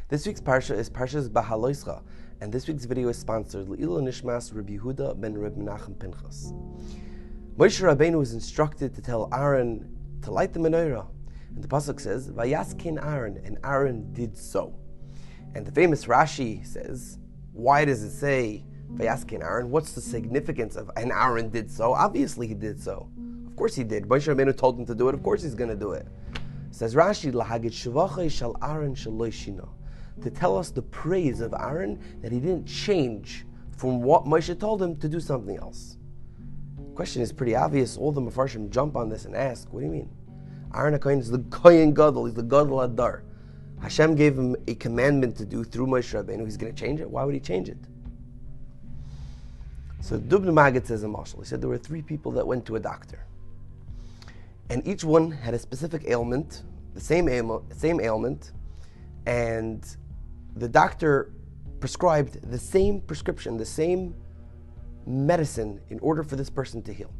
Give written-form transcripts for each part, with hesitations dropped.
This week's Parsha is Parshas Behaaloscha, and this week's video is sponsored Le'ilu Nishmas Rabbi Yehuda ben Reb Menachem Pinchas. Moshe Rabbeinu was instructed to tell Aaron to light the menorah, and the pasuk says, "Vayaskin Aaron," and Aaron did so. And the famous Rashi says, why does it say Vayaskin Aaron? What's the significance of "and Aaron did so"? Obviously he did so. Of course he did. Moshe Rabbeinu told him to do it. Of course he's going to do it. Says Rashi, "Lahagid shevachai shel Aaron shelo shino," to tell us the praise of Aaron, that he didn't change from what Moshe told him to do something else. The question is pretty obvious. All the Mefarshim jump on this and ask, what do you mean? Aaron HaKohen is the Kohen Gadol, he's the Gadol Adar. Hashem gave him a commandment to do through Moshe Rabbeinu. He's going to change it? Why would he change it? So Dubno Maggid says a mashal. He said there were 3 people that went to a doctor. And each one had a specific ailment, the same ailment, and the doctor prescribed the same prescription, the same medicine in order for this person to heal.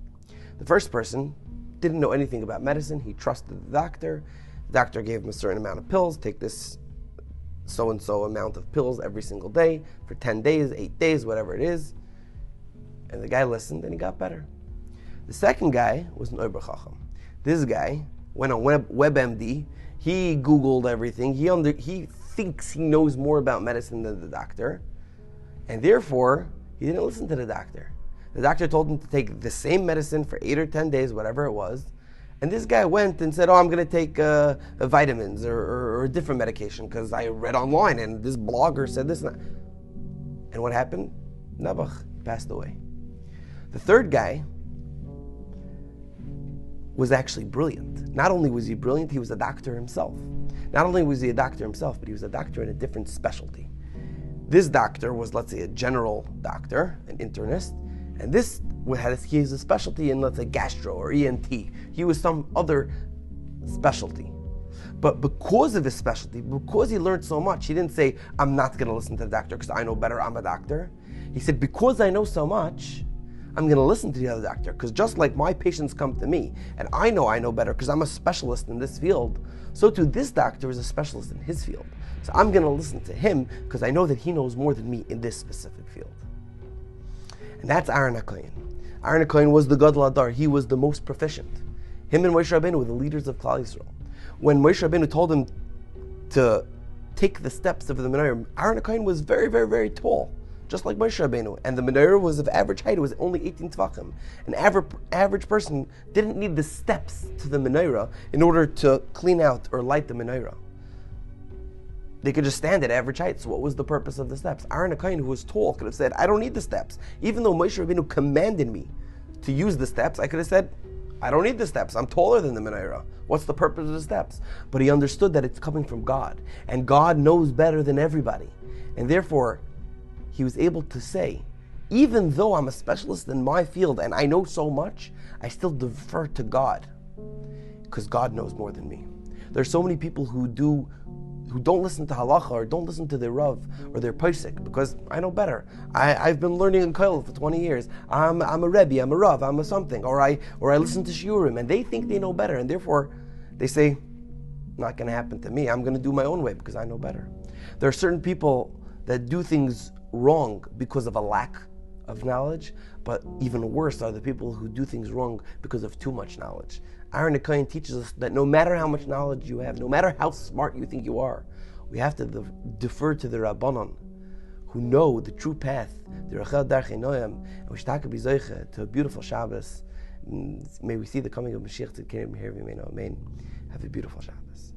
The first person didn't know anything about medicine. He trusted the doctor. The doctor gave him a certain amount of pills. Take this so-and-so amount of pills every single day for 10 days, 8 days, whatever it is. And the guy listened and he got better. The second guy was an Ober Chacham. This guy went on WebMD. He Googled everything. He thinks he knows more about medicine than the doctor. And therefore, he didn't listen to the doctor. The doctor told him to take the same medicine for 8 or 10 days, whatever it was. And this guy went and said, I'm going to take vitamins or a different medication because I read online and this blogger said this and that. And what happened? Nabach passed away. The third guy was actually brilliant. Not only was he brilliant, he was a doctor himself. Not only was he a doctor himself, but he was a doctor in a different specialty. This doctor was, let's say, a general doctor, an internist, and this he has a specialty in, let's say, gastro or ENT. He was some other specialty. But because of his specialty, because he learned so much, he didn't say, I'm not going to listen to the doctor because I know better, I'm a doctor. He said, because I know so much, I'm going to listen to the other doctor, because just like my patients come to me, and I know better because I'm a specialist in this field, so too this doctor is a specialist in his field. So I'm going to listen to him because I know that he knows more than me in this specific field. And that's Aaron HaKohen. Aaron HaKohen was the Gadol Adar. He was the most proficient. Him and Moshe Rabbeinu were the leaders of Klal Yisrael. When Moshe Rabbeinu told him to take the steps of the menorah, Aaron HaKohen was very, very, very tall, just like Moshe Rabbeinu. And the menorah was of average height. It was only 18 tvachim. An average person didn't need the steps to the menorah in order to clean out or light the menorah. They could just stand at average height. So what was the purpose of the steps? Aaron HaKohen, who was tall, could have said, I don't need the steps. Even though Moshe Rabbeinu commanded me to use the steps, I could have said, I don't need the steps. I'm taller than the menorah. What's the purpose of the steps? But he understood that it's coming from God. And God knows better than everybody. And therefore, he was able to say, even though I'm a specialist in my field and I know so much, I still defer to God because God knows more than me. There's so many people who don't listen to halacha or don't listen to their rav or their posek because I know better. I've been learning in kollel for 20 years. I'm a rebbe, I'm a rav, I'm a something, or I listen to shiurim, and they think they know better, and therefore they say, not going to happen to me. I'm going to do my own way because I know better. There are certain people that do things wrong because of a lack of knowledge, but even worse are the people who do things wrong because of too much knowledge. Aaron HaKohen teaches us that no matter how much knowledge you have, no matter how smart you think you are, we have to defer to the Rabbanon, who know the true path, the Rachel Darchei Noam, and we should be zoche to a beautiful Shabbos. May we see the coming of Mashiach Tzidkenu B'Meir V'Yameinu. Amen. Have a beautiful Shabbos.